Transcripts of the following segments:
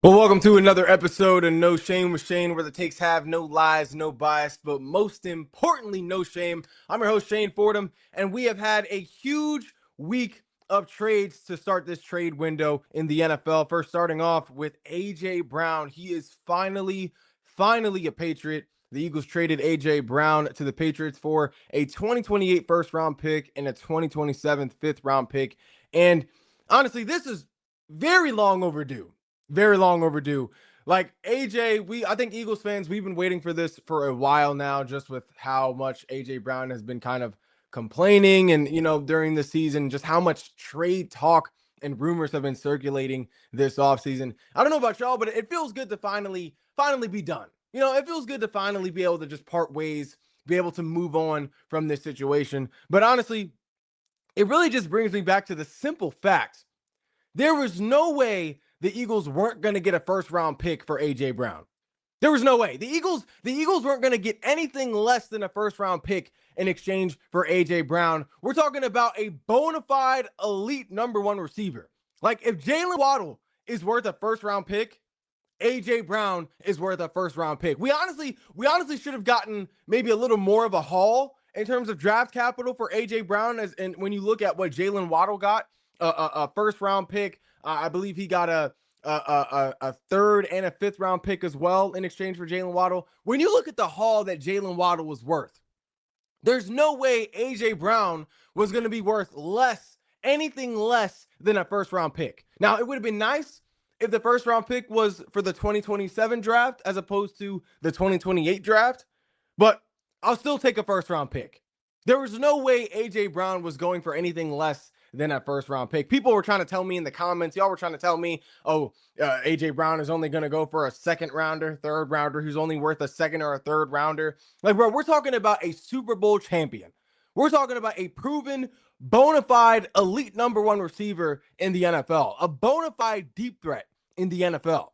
Well, welcome to another episode of No Shame with Shane, where the takes have no lies, no bias, but most importantly, no shame. I'm your host, Shane Fordham, and we have had a huge week of trades to start this trade window in the NFL. First, starting off with A.J. Brown. He is finally a Patriot. The Eagles traded A.J. Brown to the Patriots for a 2028 first-round pick and a 2027 fifth-round pick. And honestly, this is very long overdue. Very long overdue. Like AJ, I think Eagles fans, we've been waiting for this for a while now, just with how much AJ Brown has been kind of complaining and, during the season, just how much trade talk and rumors have been circulating this offseason. I don't know about y'all, but it feels good to finally be done. It feels good to finally be able to just part ways, be able to move on from this situation. But honestly, it really just brings me back to the simple fact there was no way the Eagles weren't going to get a first round pick for AJ Brown. There was no way. The Eagles weren't going to get anything less than a first round pick in exchange for AJ Brown. We're talking about a bona fide elite number one receiver. Like if Jalen Waddle is worth a first round pick, AJ Brown is worth a first round pick. We honestly should have gotten maybe a little more of a haul in terms of draft capital for AJ Brown. And when you look at what Jalen Waddle got, a first round pick, I believe he got a third and a fifth round pick as well in exchange for Jalen Waddle. When you look at the haul that Jalen Waddle was worth, there's no way AJ Brown was going to be worth anything less than a first round pick. Now, it would have been nice if the first round pick was for the 2027 draft as opposed to the 2028 draft, but I'll still take a first round pick. There was no way AJ Brown was going for anything less than a first round pick. People were trying to tell me in the comments, y'all were trying to tell me, AJ Brown is only going to go for a second rounder, third rounder, who's only worth a second or a third rounder. Like, bro, we're talking about a Super Bowl champion. We're talking about a proven, bona fide, elite number one receiver in the NFL, a bona fide deep threat in the NFL,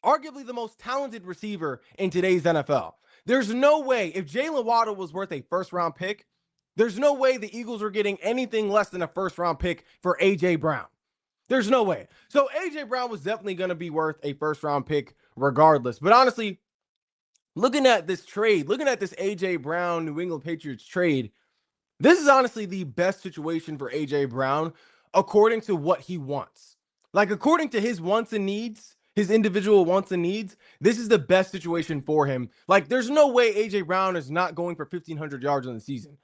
arguably the most talented receiver in today's NFL. There's no way, if Jalen Waddle was worth a first round pick, there's no way the Eagles are getting anything less than a first round pick for A.J. Brown. There's no way. So A.J. Brown was definitely going to be worth a first round pick regardless. But honestly, looking at this trade, looking at this A.J. Brown New England Patriots trade, this is honestly the best situation for A.J. Brown according to what he wants. Like, according to his wants and needs, his individual wants and needs, this is the best situation for him. Like, there's no way A.J. Brown is not going for 1,500 yards on the season.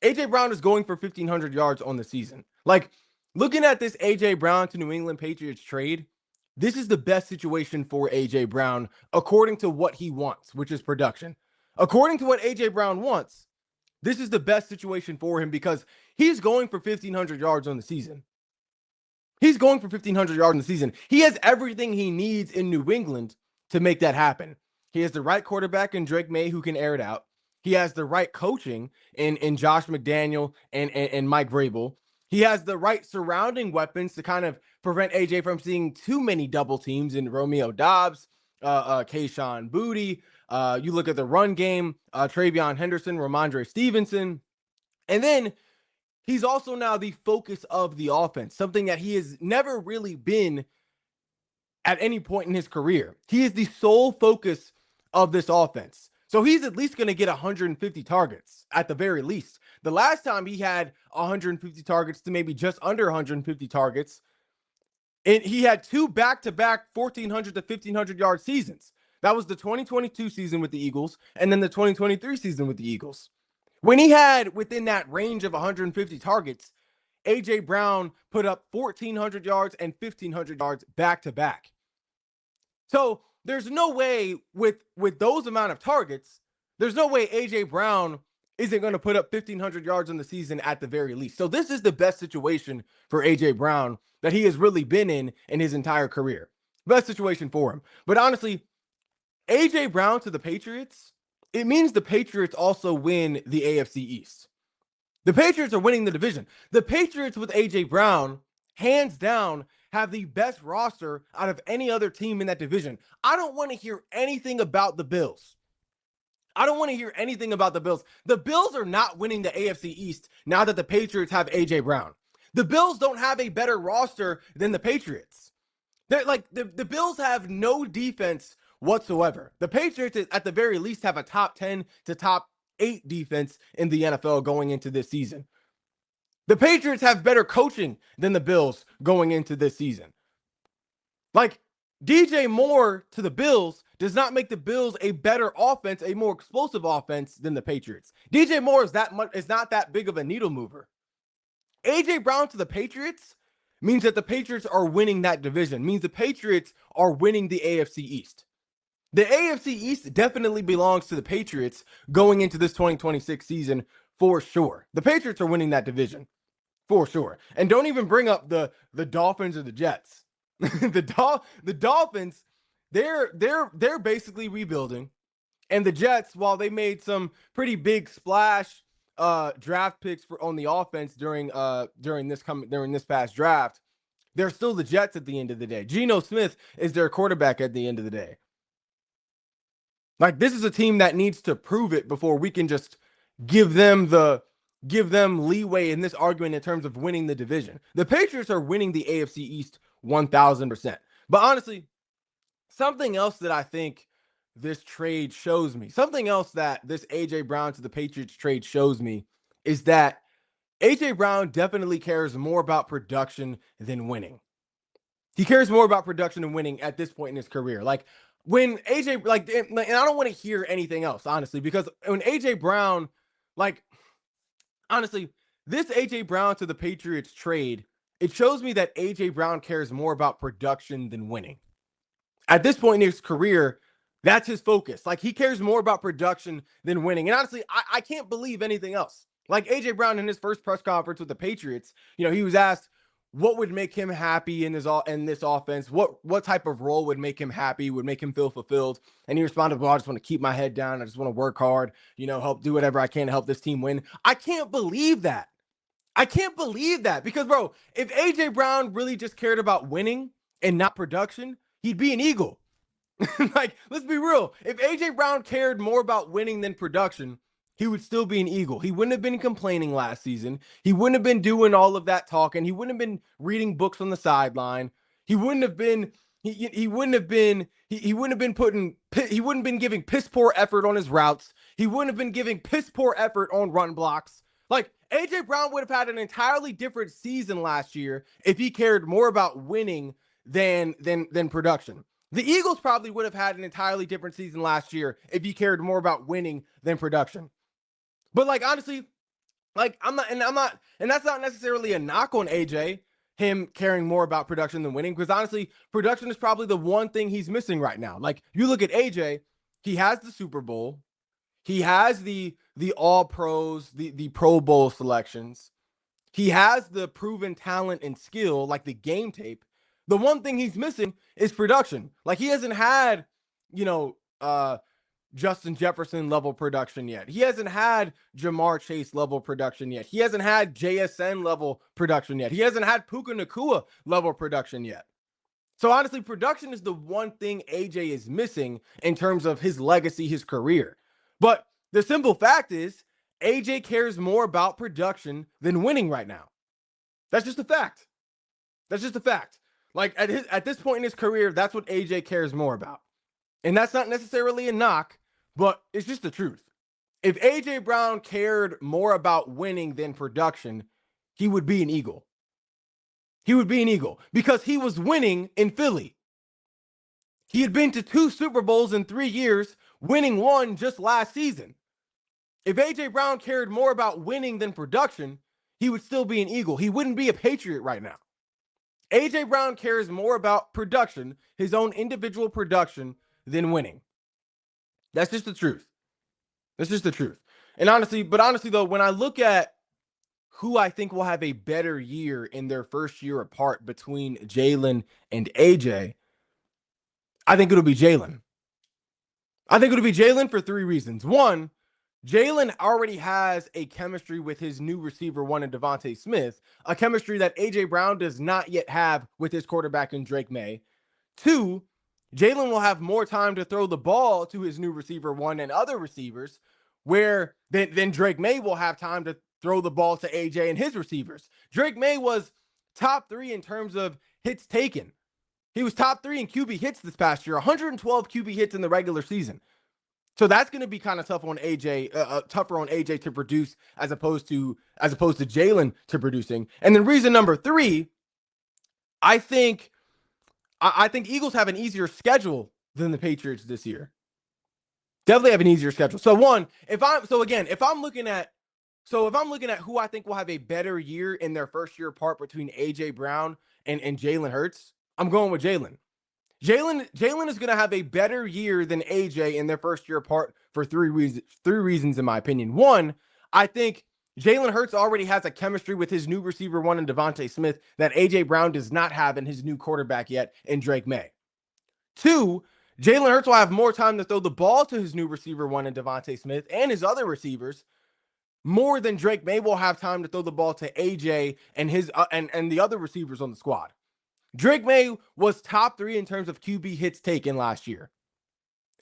A.J. Brown is going for 1,500 yards on the season. Like, looking at this A.J. Brown to New England Patriots trade, this is the best situation for A.J. Brown according to what he wants, which is production. According to what A.J. Brown wants, this is the best situation for him because he's going for 1,500 yards on the season. He's going for 1,500 yards in the season. He has everything he needs in New England to make that happen. He has the right quarterback in Drake May who can air it out. He has the right coaching in Josh McDaniel and Mike Vrabel. He has the right surrounding weapons to kind of prevent AJ from seeing too many double teams in Romeo Doubs, Kayshon Boutte. You look at the run game, Travion Henderson, Ramondre Stevenson. And then he's also now the focus of the offense, something that he has never really been at any point in his career. He is the sole focus of this offense. So he's at least going to get 150 targets at the very least. The last time he had 150 targets to maybe just under 150 targets, and he had two back-to-back 1,400 to 1,500 yard seasons. That was the 2022 season with the Eagles and then the 2023 season with the Eagles. When he had within that range of 150 targets, A.J. Brown put up 1,400 yards and 1,500 yards back-to-back. So there's no way with those amount of targets, there's no way A.J. Brown isn't going to put up 1,500 yards in the season at the very least. So this is the best situation for A.J. Brown that he has really been in his entire career. Best situation for him. But honestly, A.J. Brown to the Patriots, it means the Patriots also win the AFC East. The Patriots are winning the division. The Patriots with A.J. Brown, hands down, have the best roster out of any other team in that division. I don't want to hear anything about the Bills. I don't want to hear anything about the Bills. The Bills are not winning the AFC East now that the Patriots have A.J. Brown. The Bills don't have a better roster than the Patriots. They're like the Bills have no defense whatsoever. The Patriots, at the very least, have a top 10 to top 8 defense in the NFL going into this season. The Patriots have better coaching than the Bills going into this season. Like, DJ Moore to the Bills does not make the Bills a better offense, a more explosive offense than the Patriots. DJ Moore is not that big of a needle mover. AJ Brown to the Patriots means that the Patriots are winning that division, means the Patriots are winning the AFC East. The AFC East definitely belongs to the Patriots going into this 2026 season for sure. The Patriots are winning that division for sure. And don't even bring up the Dolphins or the Jets. the Dolphins, they're basically rebuilding. And the Jets, while they made some pretty big splash draft picks on the offense during this past draft, they're still the Jets at the end of the day. Geno Smith is their quarterback at the end of the day. Like, this is a team that needs to prove it before we can just give them leeway in this argument in terms of winning the division. The Patriots are winning the AFC East 1000%. But honestly, something else that I think this trade shows me, something else that this AJ Brown to the Patriots trade shows me, is that AJ Brown definitely cares more about production than winning. He cares more about production and winning at this point in his career. Like, when AJ, like, and I don't want to hear anything else, honestly, because when AJ Brown, like, honestly, this AJ Brown to the Patriots trade, it shows me that AJ Brown cares more about production than winning. At this point in his career, that's his focus. Like, he cares more about production than winning. And honestly, I can't believe anything else. Like, AJ Brown in his first press conference with the Patriots, he was asked what would make him happy in this offense, what type of role would make him happy, would make him feel fulfilled. And he responded, well, I just want to keep my head down. I just want to work hard, help do whatever I can to help this team win. I can't believe that. I can't believe that because, bro, if AJ Brown really just cared about winning and not production, he'd be an Eagle. Like, let's be real. If AJ Brown cared more about winning than production, he would still be an Eagle. He wouldn't have been complaining last season. He wouldn't have been doing all of that talking. He wouldn't have been reading books on the sideline. He wouldn't have been he wouldn't have been giving piss poor effort on his routes. He wouldn't have been giving piss poor effort on run blocks. Like, AJ Brown would have had an entirely different season last year if he cared more about winning than production. The Eagles probably would have had an entirely different season last year if he cared more about winning than production. But, like, honestly, like, and that's not necessarily a knock on AJ, him caring more about production than winning, because honestly, production is probably the one thing he's missing right now. Like, you look at AJ, he has the Super Bowl, he has the All Pros, the Pro Bowl selections, he has the proven talent and skill, like the game tape. The one thing he's missing is production. Like, he hasn't had, Justin Jefferson level production yet. He hasn't had Jamar Chase level production yet. He hasn't had JSN level production yet. He hasn't had Puka Nacua level production yet. So honestly, production is the one thing AJ is missing in terms of his legacy, his career. But the simple fact is, AJ cares more about production than winning right now. That's just a fact. That's just a fact. Like, at this point in his career, that's what AJ cares more about. And that's not necessarily a knock, but it's just the truth. If AJ Brown cared more about winning than production, he would be an Eagle. He would be an Eagle because he was winning in Philly. He had been to 2 Super Bowls in 3 years, winning one just last season. If AJ Brown cared more about winning than production, he would still be an Eagle. He wouldn't be a Patriot right now. AJ Brown cares more about production, his own individual production, than winning. That's just the truth. That's just the truth. And honestly though, when I look at who I think will have a better year in their first year apart between Jalen and AJ, I think it'll be Jalen. I think it'll be Jalen for 3 reasons. One, Jalen already has a chemistry with his new receiver one in Devontae Smith, a chemistry that AJ Brown does not yet have with his quarterback in Drake May. 2, Jalen will have more time to throw the ball to his new receiver one and other receivers, where then Drake May will have time to throw the ball to AJ and his receivers. Drake May was top 3 in terms of hits taken. He was top 3 in QB hits this past year, 112 QB hits in the regular season. So that's going to be kind of tough on AJ, tougher on AJ to produce as opposed to Jalen to producing. And then reason number 3, I think Eagles have an easier schedule than the Patriots this year. Definitely have an easier schedule. So if I'm looking at who I think will have a better year in their first year apart between AJ Brown and Jalen Hurts, I'm going with Jalen. Jalen is going to have a better year than AJ in their first year apart for three reasons in my opinion. One, I think Jalen Hurts already has a chemistry with his new receiver one in Devontae Smith that AJ Brown does not have in his new quarterback yet in Drake May. 2, Jalen Hurts will have more time to throw the ball to his new receiver one in Devontae Smith and his other receivers more than Drake May will have time to throw the ball to AJ and his and the other receivers on the squad. Drake May was top 3 in terms of QB hits taken last year.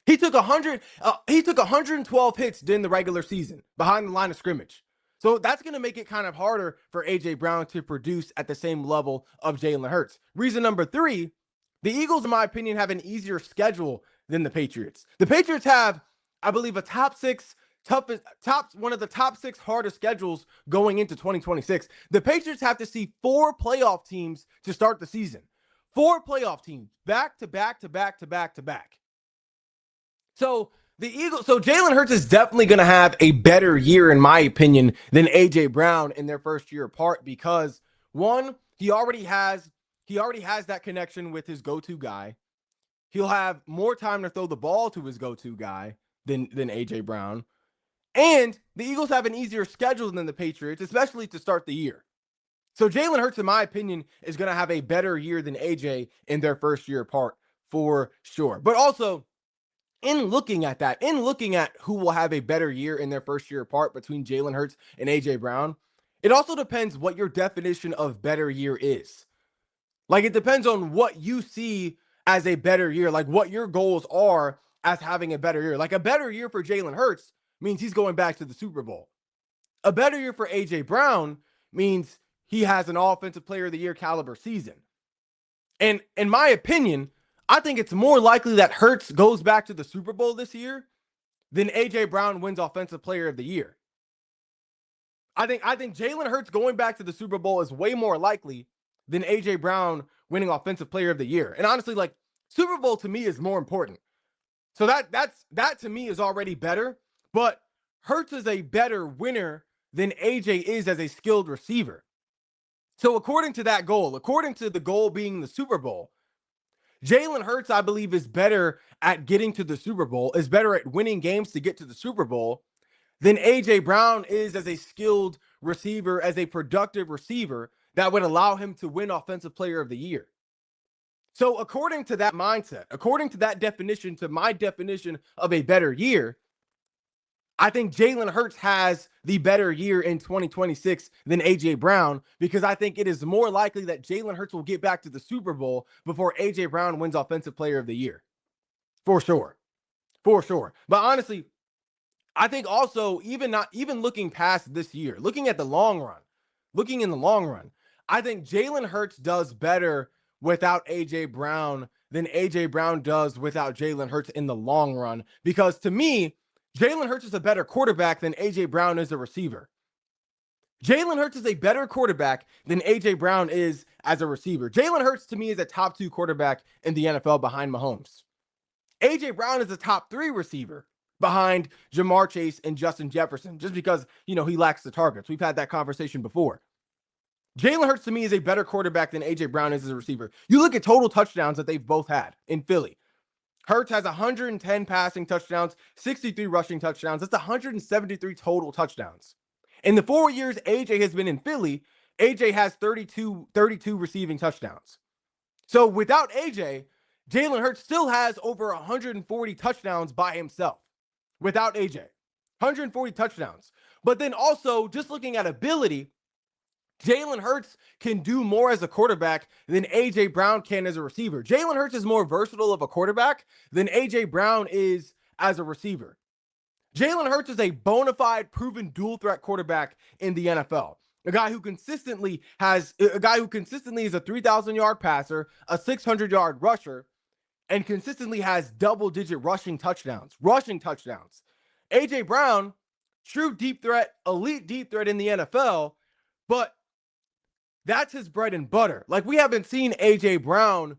He took 112 hits during the regular season behind the line of scrimmage. So that's going to make it kind of harder for AJ Brown to produce at the same level of Jalen Hurts. Reason number 3, the Eagles, in my opinion, have an easier schedule than the Patriots. The Patriots have, I believe, one of the top 6 hardest schedules going into 2026. The Patriots have to see 4 playoff teams to start the season. 4 playoff teams back to back to back to back to back. So Jalen Hurts is definitely going to have a better year, in my opinion, than AJ Brown in their first year apart because, one, he already has that connection with his go-to guy. He'll have more time to throw the ball to his go-to guy than AJ Brown. And the Eagles have an easier schedule than the Patriots, especially to start the year. So Jalen Hurts, in my opinion, is going to have a better year than AJ in their first year apart for sure. But also, in looking at who will have a better year in their first year apart between Jalen Hurts and AJ Brown, it also depends what your definition of better year is. Like, it depends on what you see as a better year, like what your goals are as having a better year. Like, a better year for Jalen Hurts means he's going back to the Super Bowl. A better year for AJ Brown means he has an offensive player of the year caliber season. And in my opinion, I think it's more likely that Hurts goes back to the Super Bowl this year than AJ Brown wins offensive player of the year. I think Jalen Hurts going back to the Super Bowl is way more likely than AJ Brown winning offensive player of the year. And honestly, like, Super Bowl to me is more important. So that to me is already better, but Hurts is a better winner than AJ is as a skilled receiver. So according to that goal, according to the goal being the Super Bowl, Jalen Hurts, I believe, is better at getting to the Super Bowl, is better at winning games to get to the Super Bowl than AJ Brown is as a skilled receiver, as a productive receiver that would allow him to win offensive player of the year. So according to that mindset, according to that definition, to my definition of a better year, I think Jalen Hurts has the better year in 2026 than AJ Brown because I think it is more likely that Jalen Hurts will get back to the Super Bowl before AJ Brown wins offensive player of the year. For sure. For sure. But honestly, I think also even looking past this year, looking in the long run, I think Jalen Hurts does better without AJ Brown than AJ Brown does without Jalen Hurts in the long run because to me, Jalen Hurts is a better quarterback than AJ Brown is a receiver. Jalen Hurts is a better quarterback than AJ Brown is as a receiver. Jalen Hurts to me is a top 2 quarterback in the NFL behind Mahomes. AJ Brown is a top 3 receiver behind Jamar Chase and Justin Jefferson just because, he lacks the targets. We've had that conversation before. Jalen Hurts to me is a better quarterback than AJ Brown is as a receiver. You look at total touchdowns that they've both had in Philly. Hurts has 110 passing touchdowns, 63 rushing touchdowns. That's 173 total touchdowns. In the 4 years AJ has been in Philly, AJ has 32 receiving touchdowns. So without AJ, Jalen Hurts still has over 140 touchdowns by himself. Without AJ, 140 touchdowns. But then also, just looking at ability, Jalen Hurts can do more as a quarterback than AJ Brown can as a receiver. Jalen Hurts is more versatile of a quarterback than AJ Brown is as a receiver. Jalen Hurts is a bona fide proven dual threat quarterback in the NFL. a guy who consistently is a 3,000-yard passer, a 600-yard rusher, and consistently has double-digit rushing touchdowns. A.J. Brown, true deep threat, elite deep threat in the NFL, but that's his bread and butter. Like, we haven't seen A.J. Brown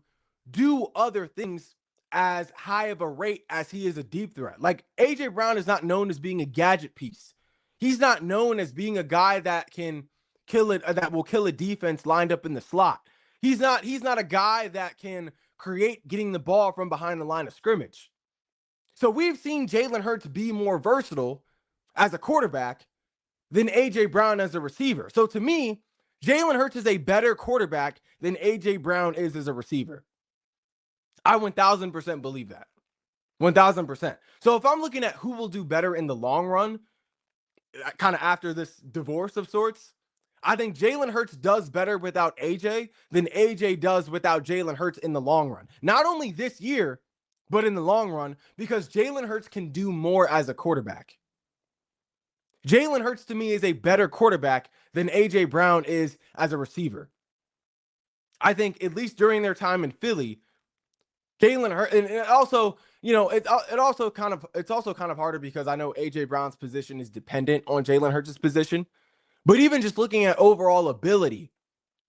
do other things as high of a rate as he is a deep threat. Like, A.J. Brown is not known as being a gadget piece. He's not known as being a guy that can that will kill a defense lined up in the slot. He's not a guy that can create getting the ball from behind the line of scrimmage. So we've seen Jalen Hurts be more versatile as a quarterback than A.J. Brown as a receiver. So to me, Jalen Hurts is a better quarterback than A.J. Brown is as a receiver. I 1,000% believe that. 1,000%. So if I'm looking at who will do better in the long run, kind of after this divorce of sorts, I think Jalen Hurts does better without AJ than AJ does without Jalen Hurts in the long run. Not only this year, but in the long run, because Jalen Hurts can do more as a quarterback. Jalen Hurts to me is a better quarterback than AJ Brown is as a receiver. I think at least during their time in Philly, Jalen Hurts, and also, you know, it's also kind of harder because I know AJ Brown's position is dependent on Jalen Hurts' position. But even just looking at overall ability,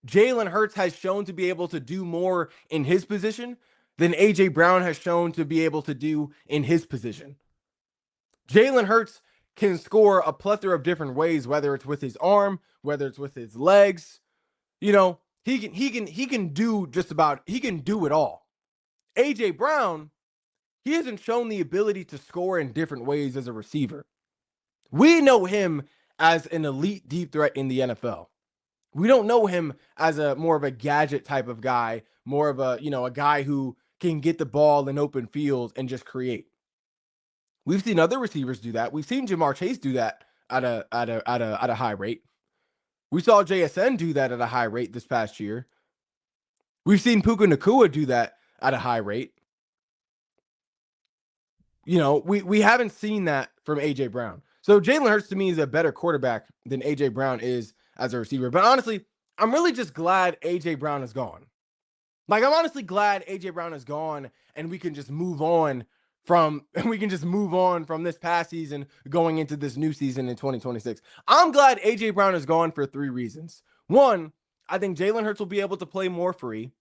Jalen Hurts has shown to be able to do more in his position than AJ Brown has shown to be able to do in his position. Jalen Hurts can score a plethora of different ways, whether it's with his arm, whether it's with his legs. You know, he can do it all. AJ Brown, he hasn't shown the ability to score in different ways as a receiver. We know him as an elite deep threat in the NFL. We don't know him as a more of a gadget type of guy, more of a, you know, a guy who can get the ball in open fields and just create. We've seen other receivers do that. We've seen Jamar Chase do that at a high rate. We saw JSN do that at a high rate this past year. We've seen Puka Nacua do that at a high rate. You know, we haven't seen that from AJ Brown. So Jalen Hurts to me is a better quarterback than AJ Brown is as a receiver. But honestly, I'm really just glad AJ Brown is gone. Like, I'm honestly glad AJ Brown is gone and we can just move on from this past season going into this new season in 2026. I'm glad AJ Brown is gone for 3 reasons. 1, I think Jalen Hurts will be able to play more free.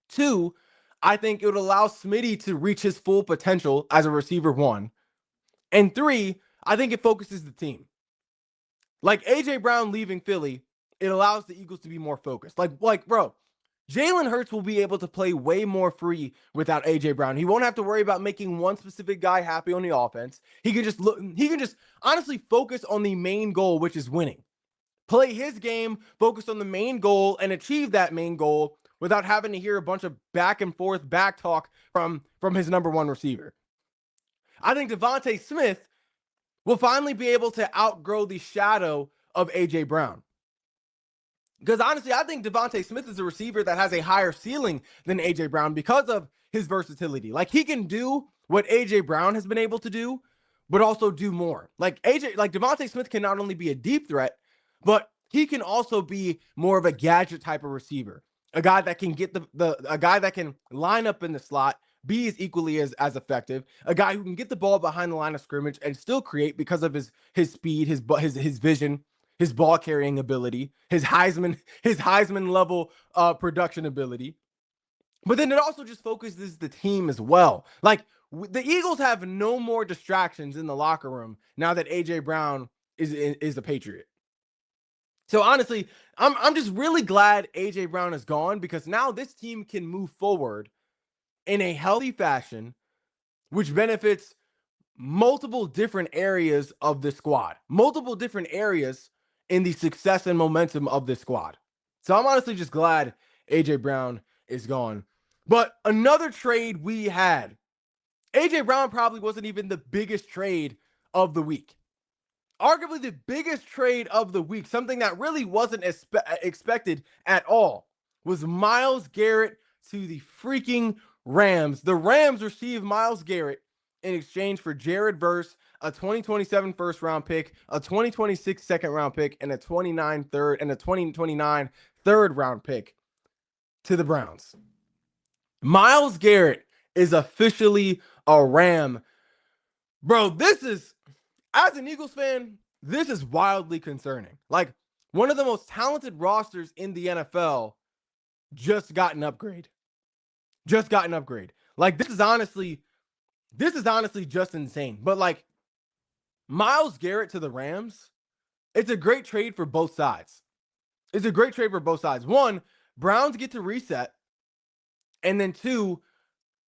2, I think it would allow Smitty to reach his full potential as a receiver 1. And 3, I think it focuses the team. Like, AJ Brown leaving Philly, it allows the Eagles to be more focused. Like, bro, Jalen Hurts will be able to play way more free without AJ Brown. He won't have to worry about making one specific guy happy on the offense. He can just honestly focus on the main goal, which is winning. Play his game, focus on the main goal, and achieve that main goal without having to hear a bunch of back and forth back talk from his number 1 receiver. I think Devontae Smith will finally be able to outgrow the shadow of AJ Brown. Because honestly, I think Devontae Smith is a receiver that has a higher ceiling than AJ Brown because of his versatility. Like, he can do what AJ Brown has been able to do, but also do more. Like Devontae Smith can not only be a deep threat, but he can also be more of a gadget type of receiver. A guy that can get a guy that can line up in the slot, be as equally as effective. A guy who can get the ball behind the line of scrimmage and still create because of his speed, his vision, his ball carrying ability, his Heisman level production ability. But then it also just focuses the team as well. Like, the Eagles have no more distractions in the locker room now that AJ Brown is a Patriot. So honestly, I'm just really glad AJ Brown is gone, because now this team can move forward in a healthy fashion, which benefits multiple different areas of the squad, multiple different areas in the success and momentum of this squad. So I'm honestly just glad AJ Brown is gone. But another trade we had, AJ Brown probably wasn't even the biggest trade of the week. Arguably the biggest trade of the week, something that really wasn't expected at all, was Myles Garrett to the freaking Rams. The Rams received Myles Garrett in exchange for Jared Verse, a 2027 first round pick, a 2026 second round pick, and a 2029 third round pick to the Browns. Myles Garrett is officially a Ram. Bro, this is, as an Eagles fan, this is wildly concerning. Like, one of the most talented rosters in the NFL just got an upgrade. Just got an upgrade. Like, this is honestly just insane. But like, Myles Garrett to the Rams, it's a great trade for both sides. It's a great trade for both sides. One, Browns get to reset. And then two,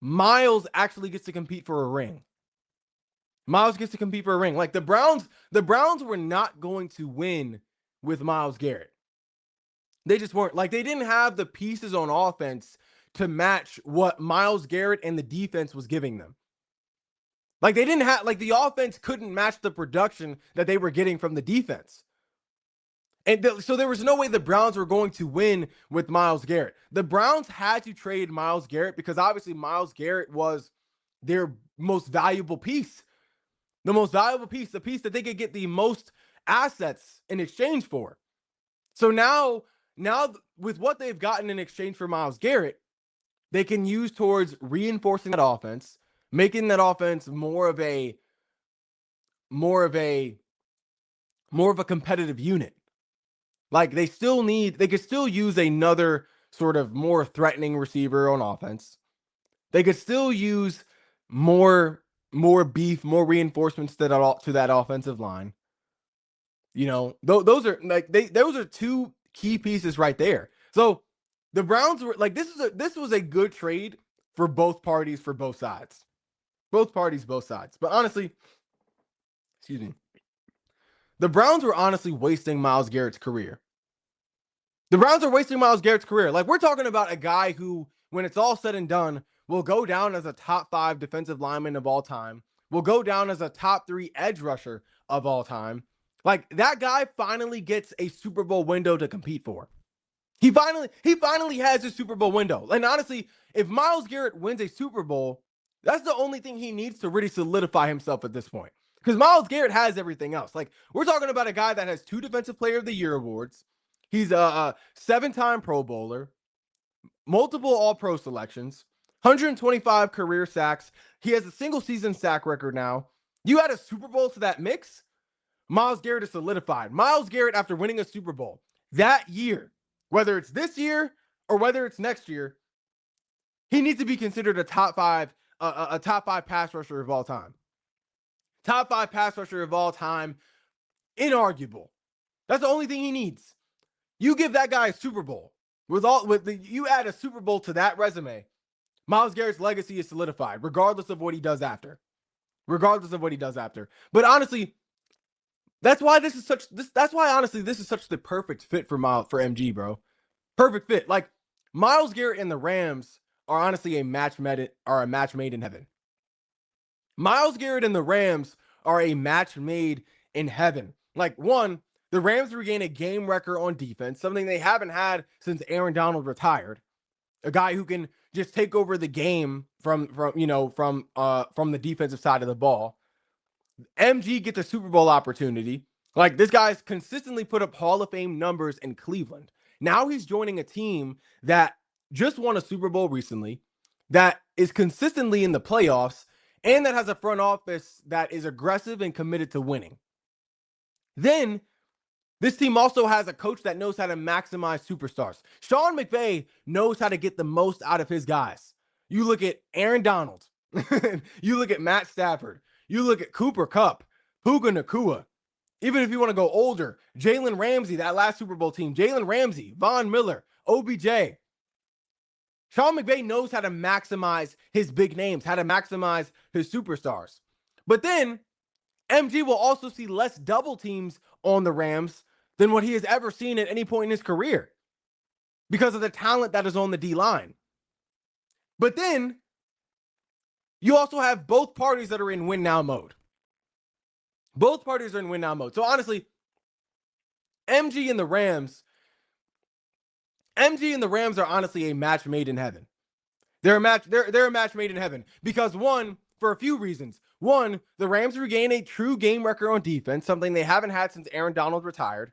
Myles actually gets to compete for a ring. Myles gets to compete for a ring. Like, the Browns were not going to win with Myles Garrett. They just weren't. Like, they didn't have the pieces on offense to match what Myles Garrett and the defense was giving them. Like, they didn't have, like, the offense couldn't match the production that they were getting from the defense. And so there was no way the Browns were going to win with Myles Garrett. The Browns had to trade Myles Garrett because obviously Myles Garrett was their most valuable piece. The most valuable piece, the piece that they could get the most assets in exchange for. So now with what they've gotten in exchange for Myles Garrett, they can use towards reinforcing that offense, making that offense more of a competitive unit. Like, they could still use another sort of more threatening receiver on offense. They could still use more beef, more reinforcements to that offensive line. You know, those are like those are two key pieces right there. So the Browns were like, this was a good trade for both parties, for both sides. Both parties, both sides. But honestly, excuse me, the Browns were honestly wasting Myles Garrett's career. The Browns are wasting Myles Garrett's career. Like, we're talking about a guy who, when it's all said and done, will go down as a top 5 defensive lineman of all time, will go down as a top 3 edge rusher of all time. Like, that guy finally gets a Super Bowl window to compete for. He finally has a Super Bowl window. And honestly, if Myles Garrett wins a Super Bowl, that's the only thing he needs to really solidify himself at this point. Because Myles Garrett has everything else. Like, we're talking about a guy that has 2 Defensive Player of the Year awards. He's a 7-time Pro Bowler, multiple All-Pro selections, 125 career sacks. He has a single-season sack record now. You add a Super Bowl to that mix, Myles Garrett is solidified. Myles Garrett, after winning a Super Bowl that year, whether it's this year or whether it's next year, he needs to be considered a top 5 pass rusher of all time. Top 5 pass rusher of all time, inarguable. That's the only thing he needs. You give that guy a Super Bowl you add a Super Bowl to that resume, Myles Garrett's legacy is solidified, regardless of what he does after. But honestly, that's why this is such the perfect fit for MG, bro. Perfect fit. Like, Myles Garrett and the Rams are honestly a match made in heaven. Myles Garrett and the Rams are a match made in heaven. Like, one, the Rams regain a game record on defense, something they haven't had since Aaron Donald retired. A guy who can just take over the game from the defensive side of the ball. MG gets a Super Bowl opportunity. Like, this guy's consistently put up Hall of Fame numbers in Cleveland. Now he's joining a team that just won a Super Bowl recently, that is consistently in the playoffs, and that has a front office that is aggressive and committed to winning. Then, this team also has a coach that knows how to maximize superstars. Sean McVay knows how to get the most out of his guys. You look at Aaron Donald. You look at Matt Stafford. You look at Cooper Kupp, Puka Nacua. Even if you want to go older, Jalen Ramsey, that last Super Bowl team, Jalen Ramsey, Von Miller, OBJ. Sean McVay knows how to maximize his big names, how to maximize his superstars. But then, MG will also see less double teams on the Rams than what he has ever seen at any point in his career because of the talent that is on the D-line. But then, you also have both parties that are in win-now mode. Both parties are in win-now mode. So honestly, MG and the Rams are honestly a match made in heaven. They're a match made in heaven because, one, for a few reasons. One, the Rams regain a true game record on defense, something they haven't had since Aaron Donald retired.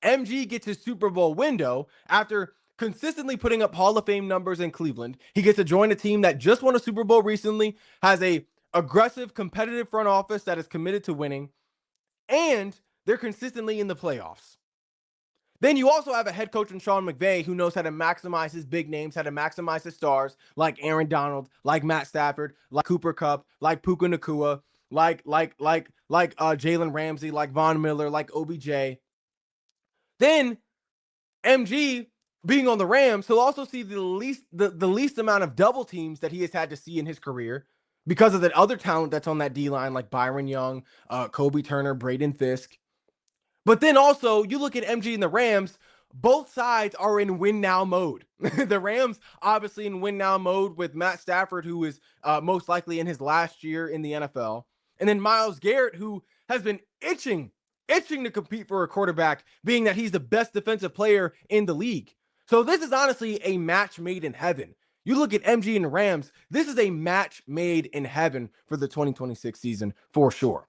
MG gets his Super Bowl window after consistently putting up Hall of Fame numbers in Cleveland. He gets to join a team that just won a Super Bowl recently, has a aggressive, competitive front office that is committed to winning, and they're consistently in the playoffs. Then you also have a head coach in Sean McVay who knows how to maximize his big names, how to maximize his stars, like Aaron Donald, like Matt Stafford, like Cooper Kupp, like Puka Nacua, like Jalen Ramsey, like Von Miller, like OBJ. Then MG being on the Rams, he'll also see the least amount of double teams that he has had to see in his career because of the other talent that's on that D line, like Byron Young, Kobe Turner, Braden Fisk. But then also, you look at MG and the Rams, both sides are in win now mode. The Rams obviously in win now mode with Matt Stafford, who is most likely in his last year in the NFL. And then Myles Garrett, who has been itching to compete for a quarterback, being that he's the best defensive player in the league. So this is honestly a match made in heaven. You look at MG and the Rams, this is a match made in heaven for the 2026 season for sure.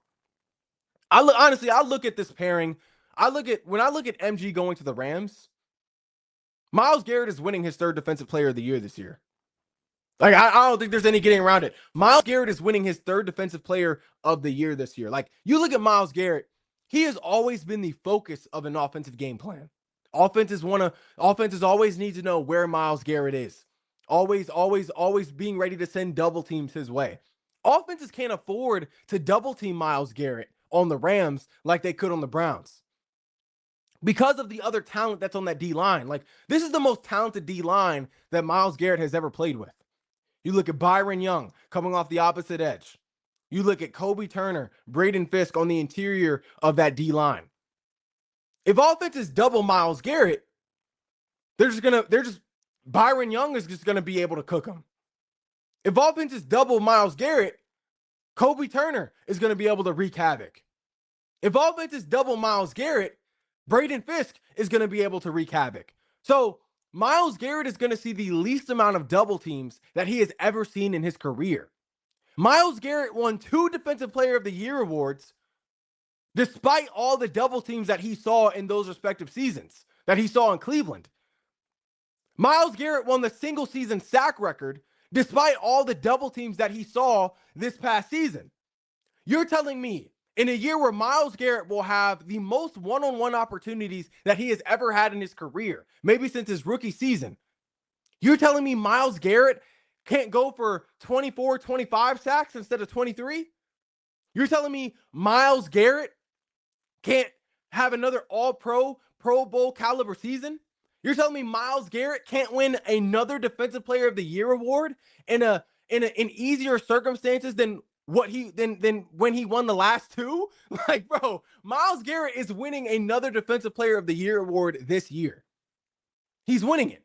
I look at this pairing. When I look at MG going to the Rams, Myles Garrett is winning his third defensive player of the year this year. Like, I don't think there's any getting around it. Myles Garrett is winning his third defensive player of the year this year. Like, you look at Myles Garrett, he has always been the focus of an offensive game plan. Offenses always need to know where Myles Garrett is. Always being ready to send double teams his way. Offenses can't afford to double team Myles Garrett on the Rams like they could on the Browns because of the other talent that's on that D line. Like, this is the most talented D line that Myles Garrett has ever played with. You look at Byron Young coming off the opposite edge. You look at Kobe Turner, Braden Fisk on the interior of that D line. If offenses double Myles Garrett, Byron Young is just gonna be able to cook him. If offenses double Myles Garrett, Kobe Turner is gonna be able to wreak havoc. If offenses double Myles Garrett, Braden Fisk is gonna be able to wreak havoc. So Myles Garrett is going to see the least amount of double teams that he has ever seen in his career. Myles Garrett won 2 Defensive Player of the Year awards despite all the double teams that he saw in those respective seasons that he saw in Cleveland. Myles Garrett won the single season sack record despite all the double teams that he saw this past season. You're telling me in a year where Myles Garrett will have the most one-on-one opportunities that he has ever had in his career, maybe since his rookie season, you're telling me Myles Garrett can't go for 24, 25 sacks instead of 23? You're telling me Myles Garrett can't have another all-pro, Pro Bowl caliber season? You're telling me Myles Garrett can't win another Defensive Player of the Year award in easier circumstances than when he won the last 2? Like, bro, Myles Garrett is winning another Defensive Player of the Year award this year. He's winning it.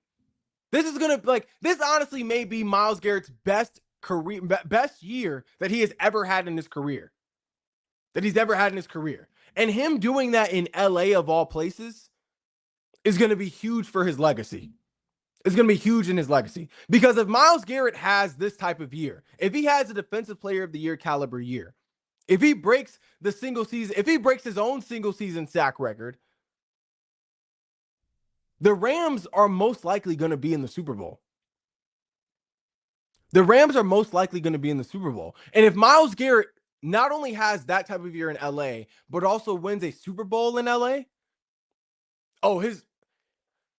This honestly may be Myles Garrett's best year that he has ever had in his career. And him doing that in LA of all places is going to be huge for his legacy. It's going to be huge in his legacy. Because if Myles Garrett has this type of year, if he has a Defensive Player of the Year caliber year, if he breaks his own single season sack record, the Rams are most likely going to be in the Super Bowl. And if Myles Garrett not only has that type of year in LA, but also wins a Super Bowl in LA,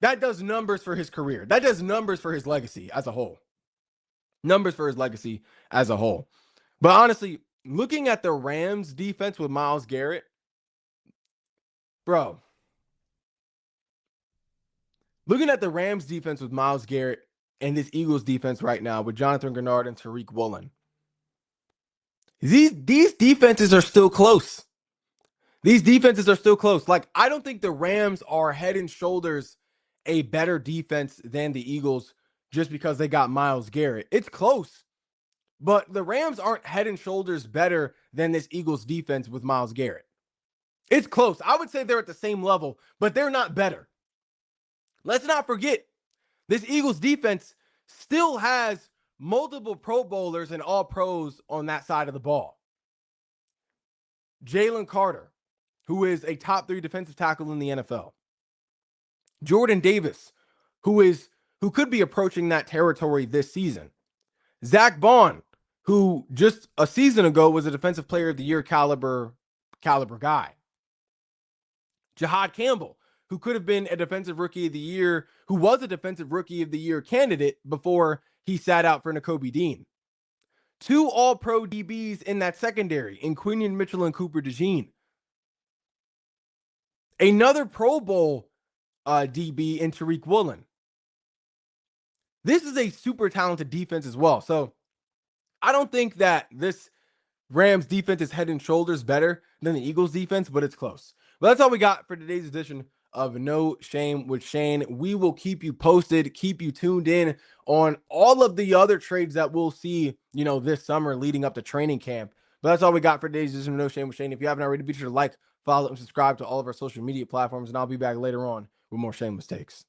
that does numbers for his career. That does numbers for his legacy as a whole. But honestly, looking at the Rams defense with Myles Garrett, bro, looking at the Rams defense with Myles Garrett and this Eagles defense right now with Jonathan Grenard and Tariq Woolen, these defenses are still close. Like, I don't think the Rams are head and shoulders a better defense than the Eagles just because they got Myles Garrett. It's close, but the Rams aren't head and shoulders better than this Eagles defense with Myles Garrett. It's close. I would say they're at the same level, but they're not better. Let's not forget, this Eagles defense still has multiple Pro Bowlers and all pros on that side of the ball. Jalen Carter, who is a top 3 defensive tackle in the NFL. Jordan Davis, who could be approaching that territory this season. Zach Bond, who just a season ago was a defensive player of the year caliber guy. Jahad Campbell, who could have been a defensive rookie of the year, who was a defensive rookie of the year candidate before he sat out for Nakobe Dean. 2 all-pro DBs in that secondary, in Quinion Mitchell and Cooper DeJean. Another Pro Bowl DB in Tariq Woolen. This is a super talented defense as well. So I don't think that this Rams defense is head and shoulders better than the Eagles defense, but it's close. But that's all we got for today's edition of No Shame with Shane. We will keep you posted, keep you tuned in on all of the other trades that we'll see, this summer leading up to training camp. But that's all we got for today's edition of No Shame with Shane. If you haven't already, be sure to like, follow, and subscribe to all of our social media platforms, and I'll be back later on with more shameless takes.